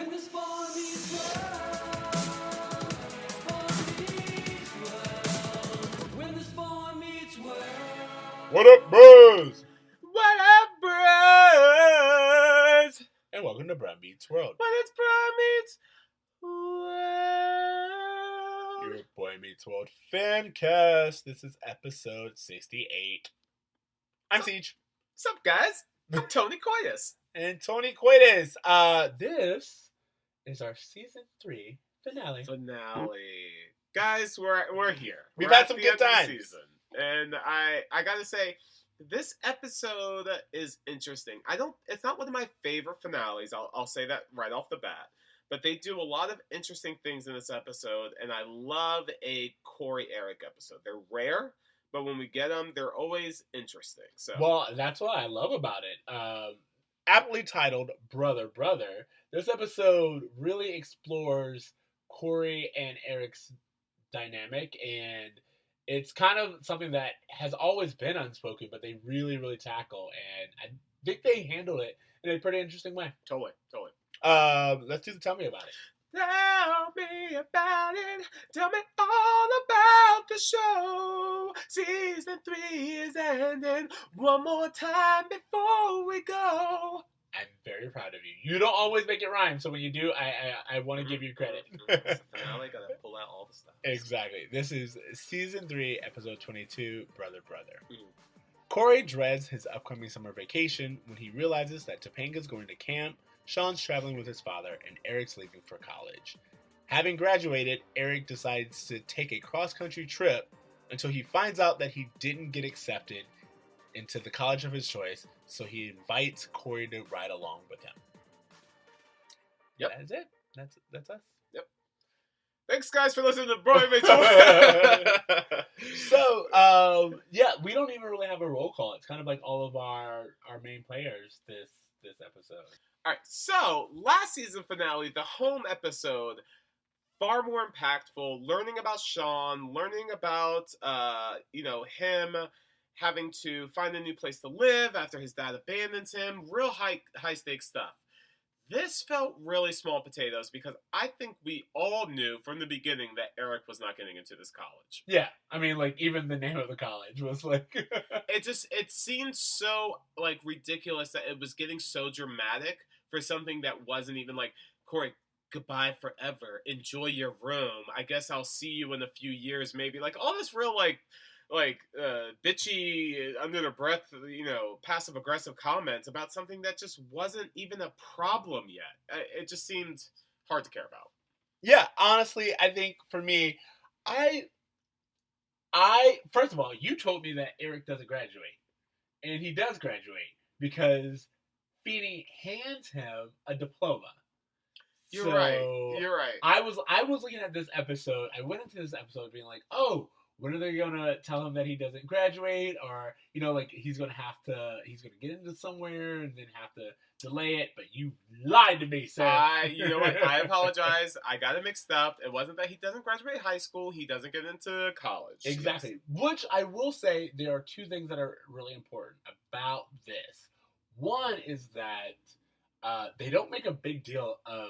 When this boy meets world, boy meets world. When this boy meets world. What up, bros? What up, bros? And welcome to Bro Meets World. What is Bro Meets World? Your Boy Meets World fan cast. This is episode 68. I'm Ceej. What's up, guys? I'm Tony Coitus. And Tony Coitus. This is our season 3 finale. Guys, we're here. We've We're had at some the good end of the times. season. And I gotta say, this episode is interesting. It's not one of my favorite finales. I'll say that right off the bat. But they do a lot of interesting things in this episode, and I love a Corey Eric episode. They're rare, but when we get them, they're always interesting. So Well, that's what I love about it. Aptly titled Brother, Brother, this episode really explores Corey and Eric's dynamic, and it's kind of something that has always been unspoken, but they really, really tackle, and I think they handle it in a pretty interesting way. totally. Let's do the Tell Me About It. Tell me about it. Tell me all about the show. Season 3 is ending. One more time before we go. I'm very proud of you. You don't always make it rhyme, so when you do, I want to give you credit. It's the finale, gotta pull out all the stuff. Exactly. This is season 3, episode 22, Brother, Brother. Mhm. Corey dreads his upcoming summer vacation when he realizes that Topanga's going to camp, Sean's traveling with his father, and Eric's leaving for college. Having graduated, Eric decides to take a cross-country trip until he finds out that he didn't get accepted into the college of his choice, so he invites Corey to ride along with him. Yep. That's it. That's us. Thanks, guys, for listening to Boy Meets World. So, yeah, we don't even really have a roll call. It's kind of like all of our main players this episode. All right, so last season finale, the home episode, far more impactful. Learning about Sean, learning about him having to find a new place to live after his dad abandons him. Real high stakes stuff. This felt really small potatoes because I think we all knew from the beginning that Eric was not getting into this college. Yeah, I mean, like, even the name of the college was like... It seemed so, like, ridiculous that it was getting so dramatic for something that wasn't even like, Corey, goodbye forever. Enjoy your room. I guess I'll see you in a few years, maybe. Like, all this real, bitchy, under the breath, passive aggressive comments about something that just wasn't even a problem yet. It just seemed hard to care about. Yeah, honestly, I think for me, I first of all, you told me that Eric doesn't graduate, and he does graduate because Feeny hands him a diploma. You're right. I was looking at this episode. I went into this episode being like, oh, when are they gonna tell him that he doesn't graduate, or he's gonna get into somewhere and then have to delay it? But you lied to me, sir. You know what? I apologize. I got it mixed up. It wasn't that he doesn't graduate high school. He doesn't get into college. Exactly. Which I will say there are two things that are really important about this. One is that they don't make a big deal of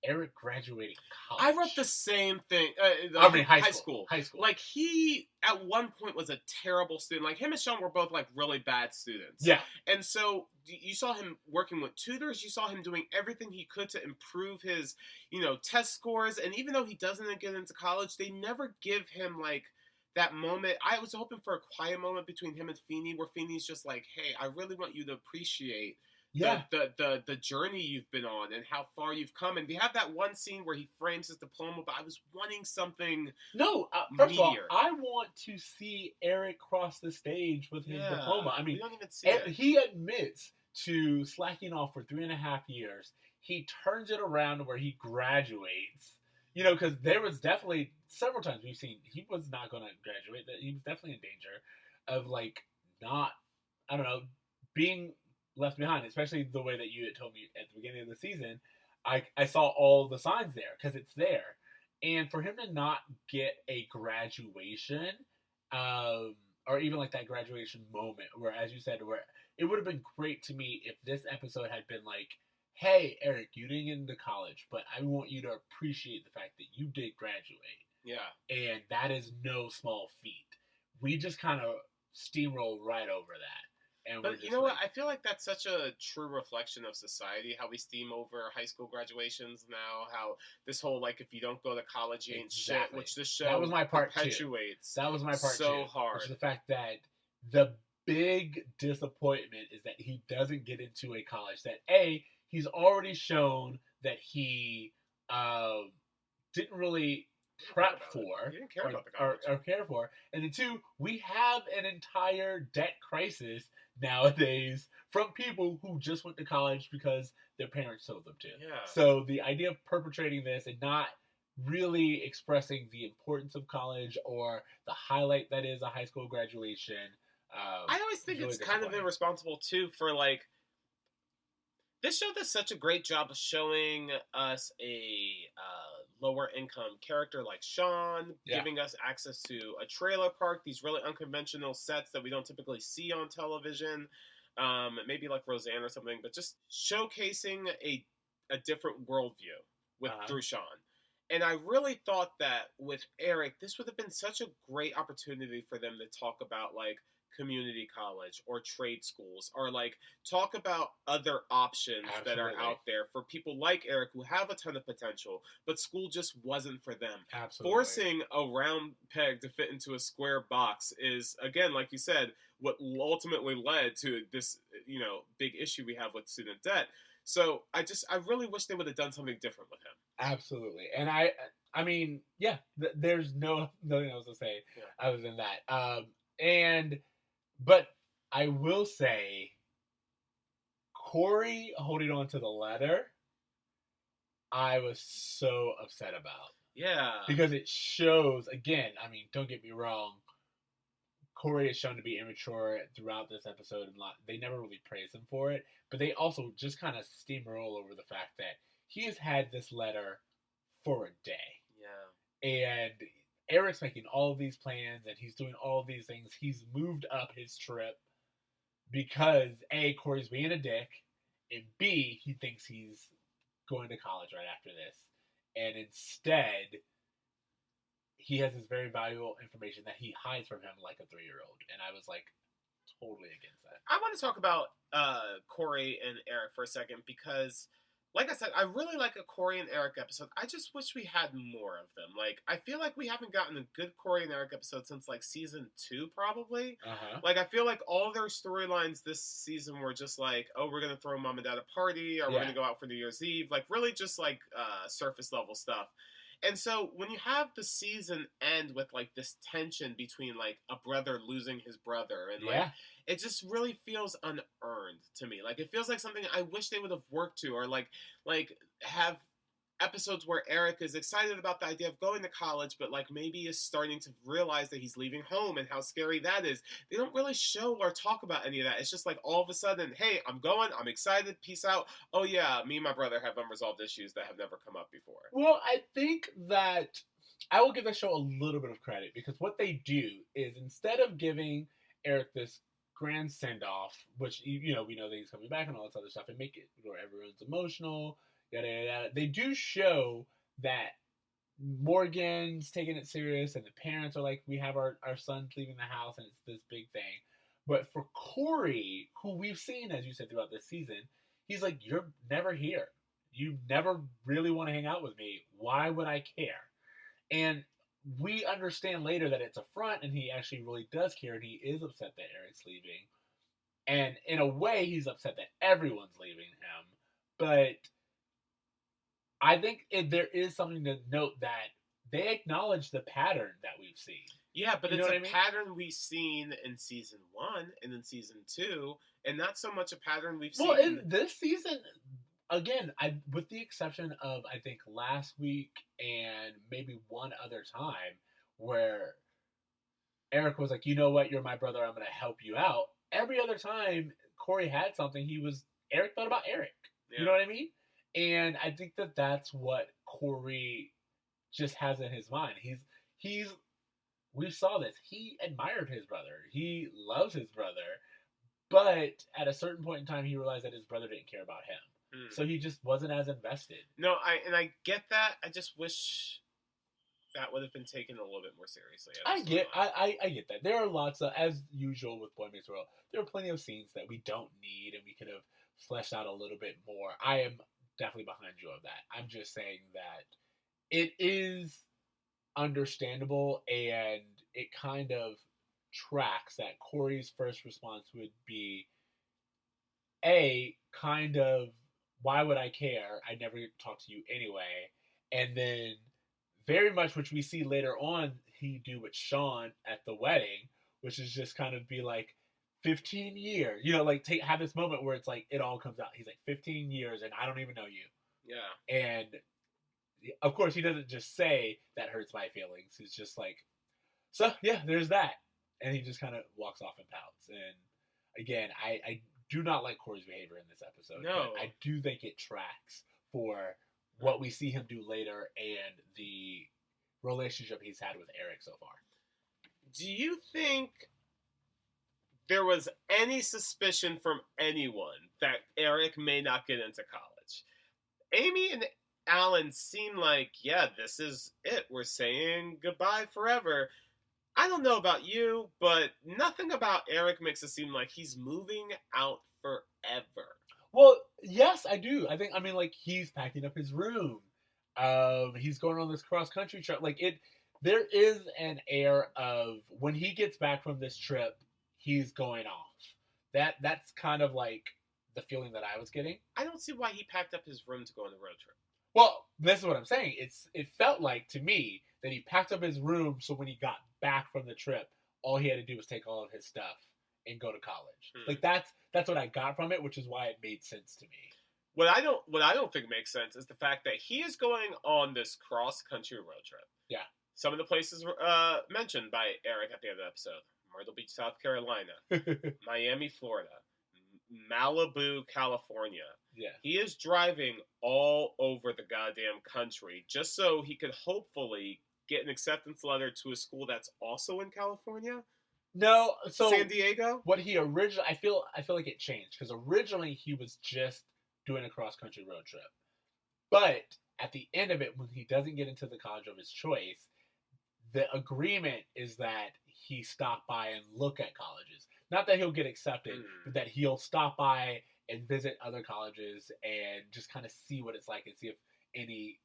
Eric graduating college. I wrote the same thing. High school. Like, he, at one point, was a terrible student. Like, him and Sean were both, like, really bad students. Yeah. And so, you saw him working with tutors. You saw him doing everything he could to improve his, test scores. And even though he doesn't get into college, they never give him, like, that moment. I was hoping for a quiet moment between him and Feeny, where Feeny's just like, hey, I really want you to appreciate the journey you've been on and how far you've come. And we have that one scene where he frames his diploma, but I was wanting something first of all, I want to see Eric cross the stage with his diploma. I mean, we don't even see it. He admits to slacking off for 3.5 years. He turns it around where he graduates. Because there was definitely several times we've seen he was not going to graduate. That he was definitely in danger of being left behind, especially the way that you had told me at the beginning of the season. I saw all the signs there because it's there, and for him to not get a graduation, or even like that graduation moment, where, as you said, where it would have been great to me if this episode had been like, hey, Eric, you didn't get into college, but I want you to appreciate the fact that you did graduate. Yeah. And that is no small feat. We just kind of steamroll right over that. And we're But just you know like, what? I feel like that's such a true reflection of society. How we steam over high school graduations now. How this whole like if you don't go to college, you ain't shit. Exactly. Which this show That was my part two. perpetuates. That was my part so two. hard. Which is the fact that the big disappointment is that he doesn't get into a college that he's already shown that he didn't really prep for He didn't care about the college. or care for, and then two, we have an entire debt crisis nowadays from people who just went to college because their parents told them to. Yeah. So the idea of perpetrating this and not really expressing the importance of college or the highlight that is a high school graduation. I always think really it's kind of disappointing. irresponsible too for like this show does such a great job of showing us a lower income character like Sean, Yeah. giving us access to a trailer park, these really unconventional sets that we don't typically see on television, maybe like Roseanne or something, but just showcasing a different worldview with through Sean. And I really thought that with Eric, this would have been such a great opportunity for them to talk about like community college or trade schools or like talk about other options that are Absolutely. out there for people like Eric who have a ton of potential, but school just wasn't for them. Absolutely. Forcing a round peg to fit into a square box is, again, like you said, what ultimately led to this, big issue we have with student debt. So I really wish they would have done something different with him. Absolutely. And I mean, yeah, there's nothing else to say other than that. But I will say, Corey holding on to the letter, I was so upset about. Yeah. Because it shows, again, I mean, don't get me wrong, Corey is shown to be immature throughout this episode, and they never really praise him for it, but they also just kind of steamroll over the fact that he has had this letter for a day. Yeah. And Eric's making all of these plans, and he's doing all of these things. He's moved up his trip because, A, Corey's being a dick, and B, he thinks he's going to college right after this. And instead, he has this very valuable information that he hides from him like a 3-year-old. And I was like, totally against that. I want to talk about Corey and Eric for a second because, like I said, I really like a Corey and Eric episode. I just wish we had more of them. Like, I feel like we haven't gotten a good Corey and Eric episode since, like, season 2, probably. Like, I feel like all their storylines this season were just like, oh, we're going to throw mom and dad a party, or we're going to go out for New Year's Eve. Like, really just, like, surface-level stuff. And so when you have the season end with, like, this tension between, like, a brother losing his brother and, like, it just really feels unearned to me. Like, it feels like something I wish they would have worked to, or, like have episodes where Eric is excited about the idea of going to college, but, like, maybe is starting to realize that he's leaving home and how scary that is. They don't really show or talk about any of that. It's just like all of a sudden, hey, I'm going, I'm excited, peace out. Oh yeah, me and my brother have unresolved issues that have never come up before. Well, I think that I will give the show a little bit of credit because what they do is instead of giving Eric this grand send-off, which, we know that he's coming back and all this other stuff, and make it where everyone's emotional, yada, yada, yada. They do show that Morgan's taking it serious, and the parents are like, we have our son leaving the house, and it's this big thing. But for Corey, who we've seen, as you said, throughout this season, he's like, you're never here. You never really want to hang out with me. Why would I care? And we understand later that it's a front, and he actually really does care, and he is upset that Eric's leaving. And in a way, he's upset that everyone's leaving him. But I think there is something to note that they acknowledge the pattern that we've seen. Yeah, but You it's know a what I mean? pattern we've seen in season 1 and in season 2, and not so much a pattern we've Well, seen. in this season, again, with the exception of, I think, last week and maybe one other time where Eric was like, you know what, you're my brother, I'm going to help you out. Every other time Corey had something, Eric thought about Eric. Yeah. You know what I mean? And I think that that's what Corey just has in his mind. We saw this. He admired his brother. He loves his brother. But at a certain point in time, he realized that his brother didn't care about him. So he just wasn't as invested. No, I get that. I just wish that would have been taken a little bit more seriously. I get that. There are lots of, as usual with Boy Meets World, there are plenty of scenes that we don't need and we could have fleshed out a little bit more. I am definitely behind you on that. I'm just saying that it is understandable and it kind of tracks that Corey's first response would be kind of, why would I care? I never talk to you anyway. And then very much, which we see later on, he do with Sean at the wedding, which is just kind of be like 15 years, have this moment where it's like, it all comes out. He's like 15 years and I don't even know you. Yeah. And of course he doesn't just say that hurts my feelings. He's just like, so yeah, there's that. And he just kind of walks off and pouts. And again, I do not like Corey's behavior in this episode. No. But I do think it tracks for what we see him do later and the relationship he's had with Eric so far. Do you think there was any suspicion from anyone that Eric may not get into college? Amy and Alan seem like, yeah, this is it. We're saying goodbye forever. I don't know about you, but nothing about Eric makes it seem like he's moving out forever. Well, yes, I do. He's packing up his room. He's going on this cross-country trip. There is an air of, when he gets back from this trip, he's going off. That's kind of like the feeling that I was getting. I don't see why he packed up his room to go on the road trip. Well, this is what I'm saying. It felt like, to me, that he packed up his room so when he got back from the trip, all he had to do was take all of his stuff and go to college. That's what I got from it, which is why it made sense to me. What I don't think makes sense is the fact that he is going on this cross-country road trip. Yeah. Some of the places mentioned by Eric at the end of the episode: Myrtle Beach, South Carolina, Miami, Florida, Malibu, California. Yeah. He is driving all over the goddamn country just so he could hopefully get an acceptance letter to a school that's also in California. No, so San Diego. What he originally, I feel like it changed, because originally he was just doing a cross country road trip, but at the end of it, when he doesn't get into the college of his choice, the agreement is that he stop by and look at colleges. Not that he'll get accepted, but that he'll stop by and visit other colleges and just kind of see what it's like and see if any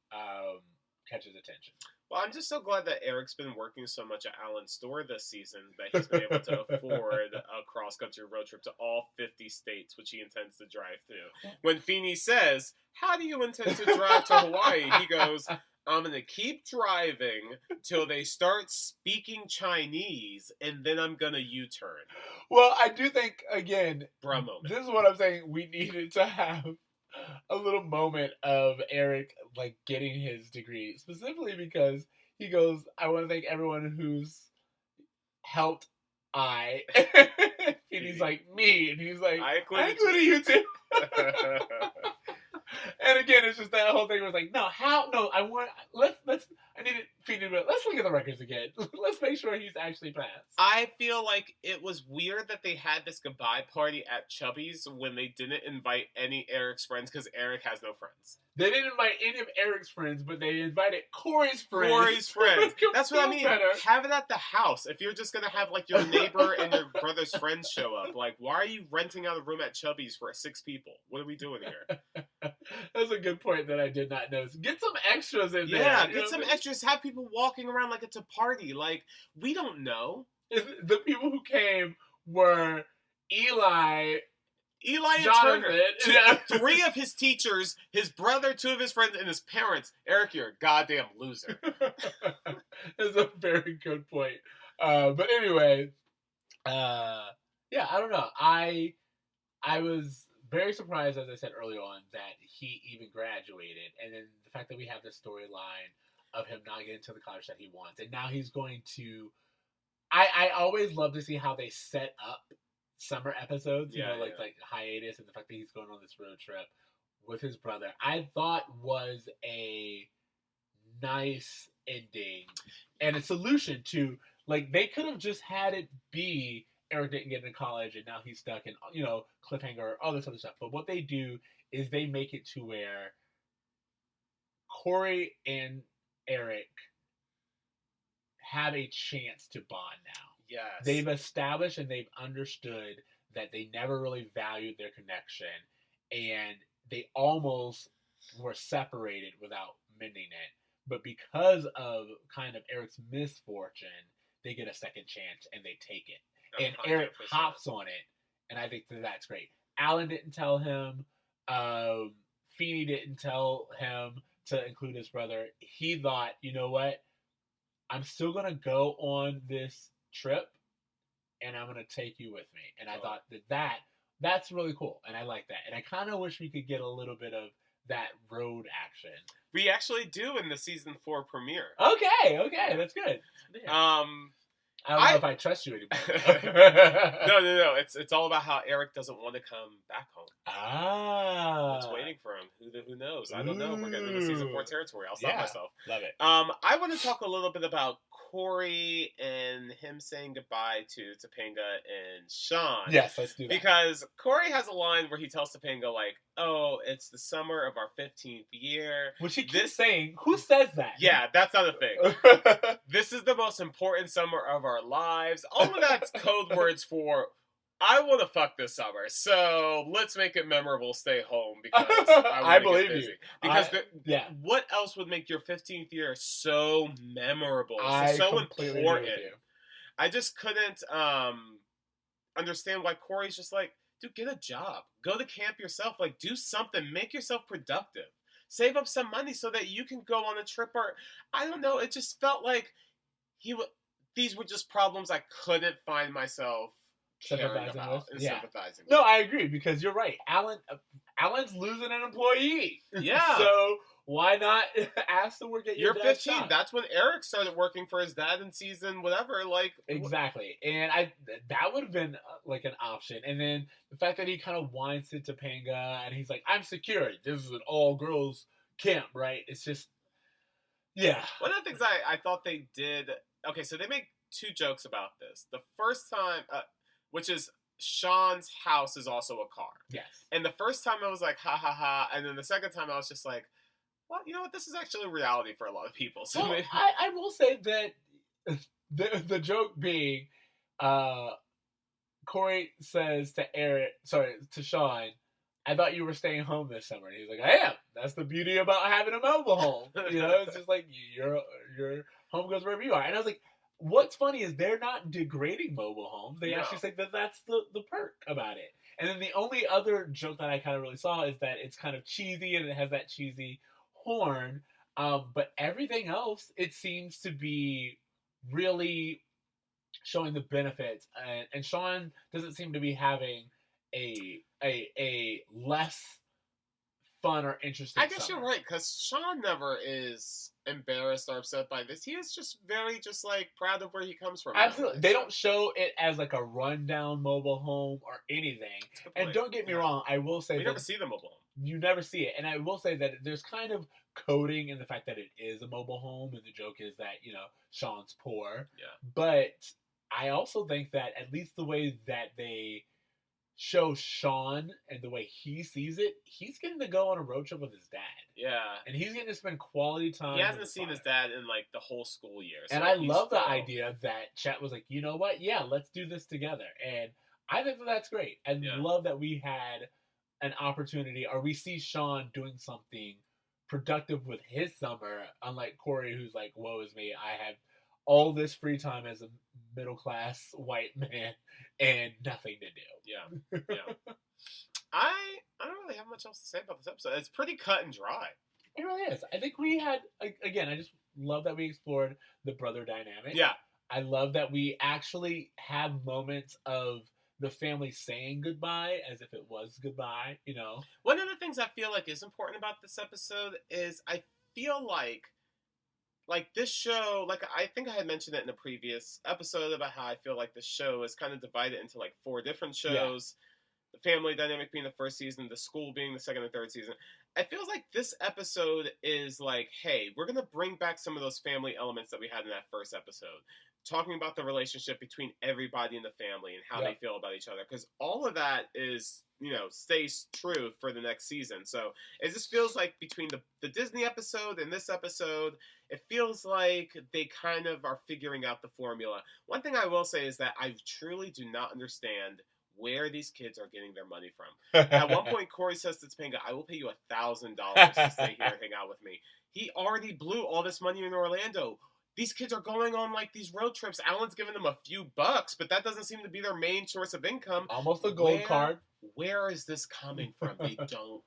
catches attention. Well, I'm just so glad that Eric's been working so much at Alan's store this season that he's been able to afford a cross-country road trip to all 50 states, which he intends to drive through. When Feeney says, "How do you intend to drive to Hawaii?" he goes, "I'm going to keep driving till they start speaking Chinese, and then I'm going to U-turn." Well, I do think, again, Bruh moment. This is what I'm saying. We needed to have a little moment of Eric getting his degree, specifically because he goes, "I want to thank everyone who's helped and he's like, me, and he's like, I included you too. And again, it's just that whole thing was like, let's look at the records again. Let's make sure he's actually passed. I feel like it was weird that they had this goodbye party at Chubby's when they didn't invite any Eric's friends, because Eric has no friends. They didn't invite any of Eric's friends, but they invited Corey's friends. That's what I mean. Have it at the house. If you're just going to have your neighbor and your brother's friends show up, why are you renting out a room at Chubby's for 6 people? What are we doing here? That's a good point that I did not notice. Get some extras in there. Yeah, get some extras. Have people walking around like it's a party. We don't know. The people who came were Eli and Jonathan. Turner. 3 of his teachers, his brother, 2 of his friends, and his parents. Eric, you're a goddamn loser. That's a very good point. But anyway, I don't know. I was very surprised, as I said earlier on, that he even graduated. And then the fact that we have this storyline of him not getting to the college that he wants. And now he's going to... I always love to see how they set up summer episodes, like hiatus, and the fact that he's going on this road trip with his brother, I thought was a nice ending and a solution to, they could have just had it be Eric didn't get into college and now he's stuck in, cliffhanger, all this other stuff. But what they do is they make it to where Corey and Eric have a chance to bond now. Yes. They've established and they've understood that they never really valued their connection, and they almost were separated without mending it. But because of kind of Eric's misfortune, they get a second chance and they take it. And 100%. Eric hops on it, and I think that's great. Alan didn't tell him. Feeney didn't tell him to include his brother. He thought, you know what? I'm still going to go on this trip, and I'm going to take you with me. And I thought that's really cool, and I like that. And I kind of wish we could get a little bit of that road action. We actually do in the season 4 premiere. Okay, that's good. Yeah. I don't know if I trust you anymore. No. It's all about how Eric doesn't want to come back home. It's waiting for him. Who knows? I don't know if we're getting into season 4 territory. I'll stop myself. Love it. I want to talk a little bit about Corey and him saying goodbye to Topanga and Sean. Yes, let's do that. Because Corey has a line where he tells Topanga, like, oh, it's the summer of our 15th year. Which he keeps saying, who says that? Yeah, that's not a thing. This is the most important summer of our lives. All of that's code words for, I want to fuck this summer, so let's make it memorable. Stay home because I believe you. Because what else would make your 15th year so memorable, so important? I just couldn't understand why Corey's just like, dude, get a job, go to camp yourself, like do something, make yourself productive, save up some money so that you can go on a trip, or I don't know. It just felt like these were just problems I couldn't find myself sympathizing with. No, I agree, because you're right. Alan's losing an employee. Yeah. So why not ask to work at your You're dad's 15. shop? That's when Eric started working for his dad in season whatever. Like exactly. And that would have been like an option. And then the fact that he kind of whines to Topanga and he's like, I'm secure. This is an all girls camp, right? It's just, yeah. One of the things I thought they did. Okay, so they make 2 jokes about this. The first time, which is Sean's house is also a car. Yes. And the first time I was like, ha ha ha. And then the second time I was just like, well, you know what? This is actually reality for a lot of people. So well, I will say that the joke being, Corey says to Sean, I thought you were staying home this summer. And he's like, I am. That's the beauty about having a mobile home. You know, it's just like your home goes wherever you are. And I was like, what's funny is they're not degrading mobile homes. They actually say that that's the perk about it. And then the only other joke that I kind of really saw is that it's kind of cheesy and it has that cheesy horn. But everything else, it seems to be really showing the benefits. And Sean doesn't seem to be having a less fun or interesting I guess summer. you're right, because Sean never is embarrassed or upset by this. He is just very like proud of where he comes from. Absolutely. They don't show it as like a rundown mobile home or anything. And don't get me wrong, I will say we never see the mobile home. You never see it. And I will say that there's kind of coding in the fact that it is a mobile home, and the joke is that, Sean's poor. Yeah. But I also think that at least the way that they show Sean and the way he sees it, he's getting to go on a road trip with his dad. Yeah. And he's getting to spend quality time. He hasn't seen his dad in like the whole school year. So and I love the idea that Chet was like, you know what? Yeah, let's do this together. And I think that's great. I love that we had an opportunity, or we see Sean doing something productive with his summer, unlike Corey, who's like, woe is me, I have all this free time as a middle-class white man and nothing to do. Yeah. I don't really have much else to say about this episode. It's pretty cut and dry. It really is. I think we had, again, I just love that we explored the brother dynamic. Yeah. I love that we actually have moments of the family saying goodbye as if it was goodbye, One of the things I feel like is important about this episode is I feel like this show, like I think I had mentioned it in a previous episode about how I feel like this show is kind of divided into like 4 different shows. Yeah. The family dynamic being the first season, the school being the second and third season. It feels like this episode is like, hey, we're going to bring back some of those family elements that we had in that first episode. talking about the relationship between everybody in the family and how Yeah. they feel about each other, because all of that is, stays true for the next season. So it just feels like between the Disney episode and this episode, it feels like they kind of are figuring out the formula. One thing I will say is that I truly do not understand where these kids are getting their money from. At one point, Corey says to Topanga, "I will pay you $1,000 to stay here and hang out with me." He already blew all this money in Orlando. These kids are going on like these road trips. Alan's giving them a few bucks, but that doesn't seem to be their main source of income. Almost a gold card. Where is this coming from? They don't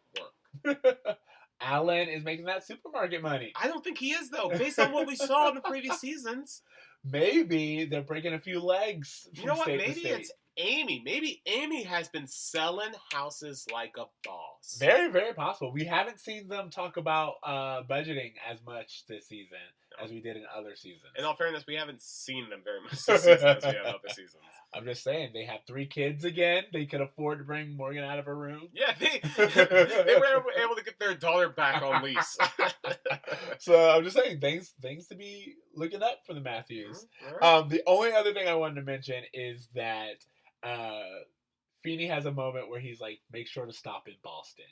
work. Alan is making that supermarket money. I don't think he is, though, based on what we saw in the previous seasons. Maybe they're breaking a few legs. You know what? State to Maybe state. it's Amy. Maybe Amy has been selling houses like a boss. Very, very possible. We haven't seen them talk about budgeting as much this season as we did in other seasons. In all fairness, we haven't seen them very much this season as we have other seasons. I'm just saying, they have 3 kids again. They could afford to bring Morgan out of her room. Yeah, they were able to get their daughter back on lease. So I'm just saying, things to be looking up for the Matthews. Right. The only other thing I wanted to mention is that Feeney has a moment where he's like, make sure to stop in Boston.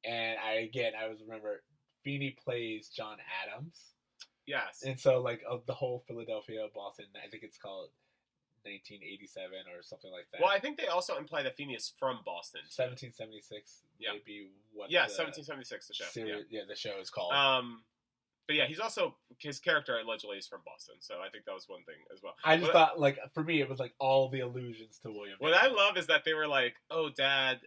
And I remember Feeney plays John Adams. Yes. And so like the whole Philadelphia, Boston, I think it's called 1987 or something like that. Well, I think they also imply that Feeney is from Boston. 1776 Yeah. may be what Yeah, the 1776, the show. series, the show is called. But yeah, he's also, his character allegedly is from Boston, so I think that was one thing as well. I just thought, like, for me, it was like all the allusions to William. What I love is that they were like, "Oh, Dad,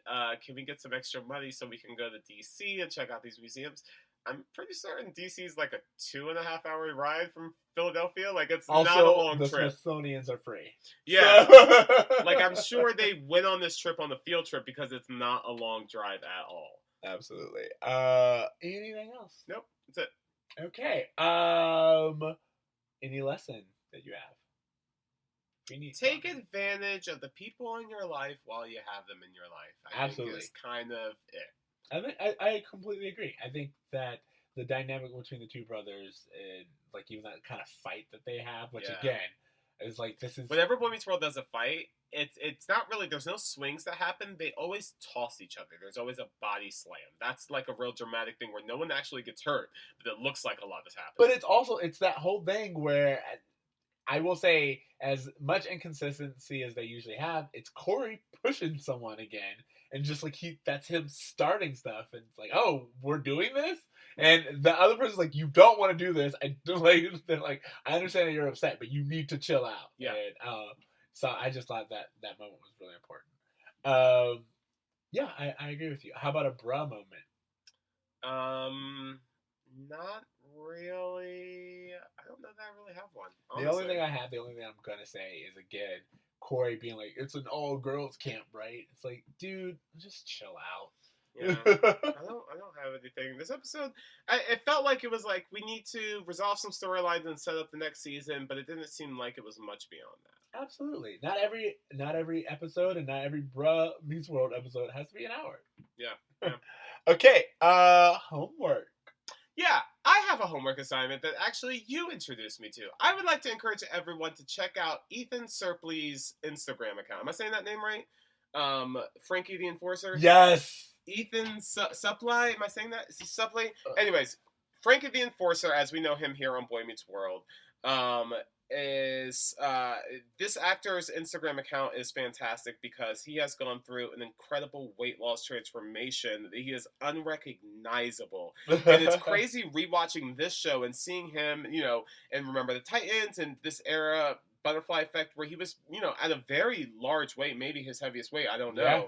can we get some extra money so we can go to DC and check out these museums?" I'm pretty certain DC is like a 2.5-hour ride from Philadelphia. Like, it's also, not a long the trip. Smithsonian's are free. Yeah. So- Like, I'm sure they went on this trip on the field trip because it's not a long drive at all. Absolutely. Anything else? Nope, that's it. Okay. Any lesson that you have? Take advantage of the people in your life while you have them in your life. I Absolutely. think is kind of it. I completely agree. I think that the dynamic between the two brothers and like even that kind of fight that they have, which Yeah. again is like this is Whenever Boy Meets World does a fight, it's not really, there's no swings that happen. They always toss each other. There's always a body slam. That's like a real dramatic thing where no one actually gets hurt, but it looks like a lot has happened. But it's that whole thing where I will say, as much inconsistency as they usually have, it's Corey pushing someone again, and just like that's him starting stuff, and it's like, oh, we're doing this, and the other person's like, you don't want to do this. I don't like. They're like, I understand that you're upset, but you need to chill out. Yeah. And, so I just thought that moment was really important. Yeah, I agree with you. How about a bruh moment? Not really. I don't know that I really have one. The only thing I'm gonna say is again Corey being like, it's an all girls camp, right? It's like, dude, just chill out. Yeah, I don't have anything. This episode, it felt like it was like we need to resolve some storylines and set up the next season, but it didn't seem like it was much beyond that. Absolutely. Not every episode and not every Bruh Meets World episode has to be an hour. Yeah. Okay, homework. Yeah, I have a homework assignment that actually you introduced me to. I would like to encourage everyone to check out Ethan Surpley's Instagram account. Am I saying that name right? Frankie the Enforcer? Yes. Ethan Suppley? Am I saying that? Is he Suppley? Anyways, Frankie the Enforcer, as we know him here on Boy Meets World, is this actor's Instagram account is fantastic because he has gone through an incredible weight loss transformation. He is unrecognizable. And it's crazy rewatching this show and seeing him, and Remember the Titans and this era Butterfly Effect where he was, at a very large weight, maybe his heaviest weight, I don't know. Yeah.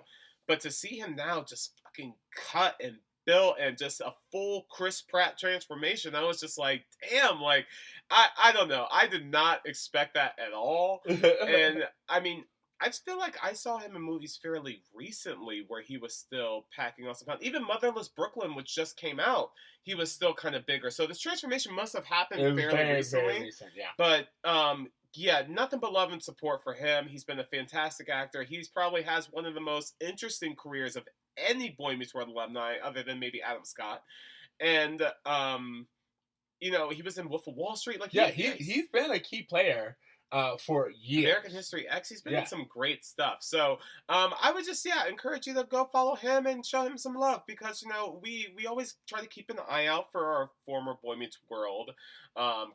But to see him now just fucking cut and built and just a full Chris Pratt transformation, I was just like, damn, like, I don't know. I did not expect that at all. And, I mean, I feel like I saw him in movies fairly recently where he was still packing on some pounds. Even Motherless Brooklyn, which just came out, he was still kind of bigger. So this transformation must have happened fairly recently. Very recent, yeah. But, yeah, nothing but love and support for him. He's been a fantastic actor. He's probably has one of the most interesting careers of any Boy Meets World alumni, other than maybe Adam Scott. And, he was in Wolf of Wall Street. Like, yeah, he's been a key player for years. American History X. He's been Yeah. in some great stuff. So I would just encourage you to go follow him and show him some love, because we always try to keep an eye out for our former Boy Meets World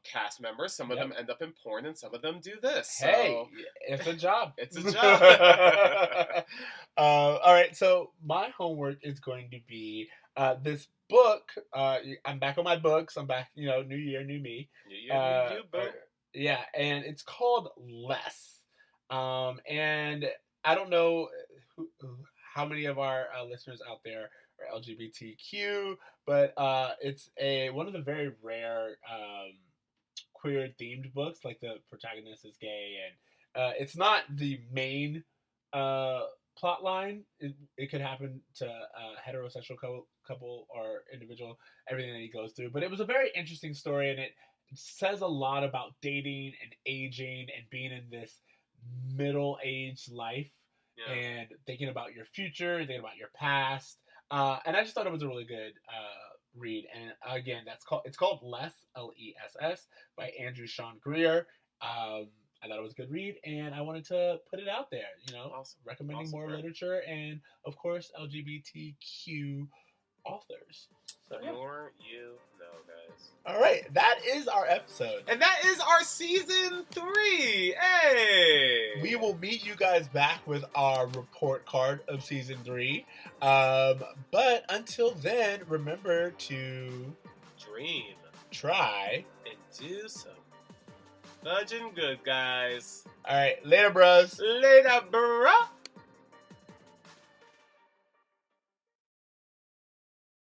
cast members. Some of them end up in porn, and some of them do this. Hey, So it's a job. it's a job. All right, so my homework is going to be this book. I'm back on my books. I'm back. New year, new me. You, boo. Yeah, and it's called Less. And I don't know how many of our listeners out there are LGBTQ, but it's one of the very rare queer themed books. Like, the protagonist is gay, and it's not the main plot line. It could happen to a heterosexual couple or individual, everything that he goes through. But it was a very interesting story, and it says a lot about dating and aging and being in this middle-aged life, and thinking about your future, thinking about your past. And I just thought it was a really good read. And again, it's called Less, Less, by Andrew Sean Greer. I thought it was a good read, and I wanted to put it out there. Awesome. Recommending Awesome, more bro. literature, and of course LGBTQ authors. So, The more you know, guys. All right, that is our episode. And that is our season 3. Hey! We will meet you guys back with our report card of season 3. But until then, remember to dream try and do some fudging good, guys. All right, later, bros. Later, bruh.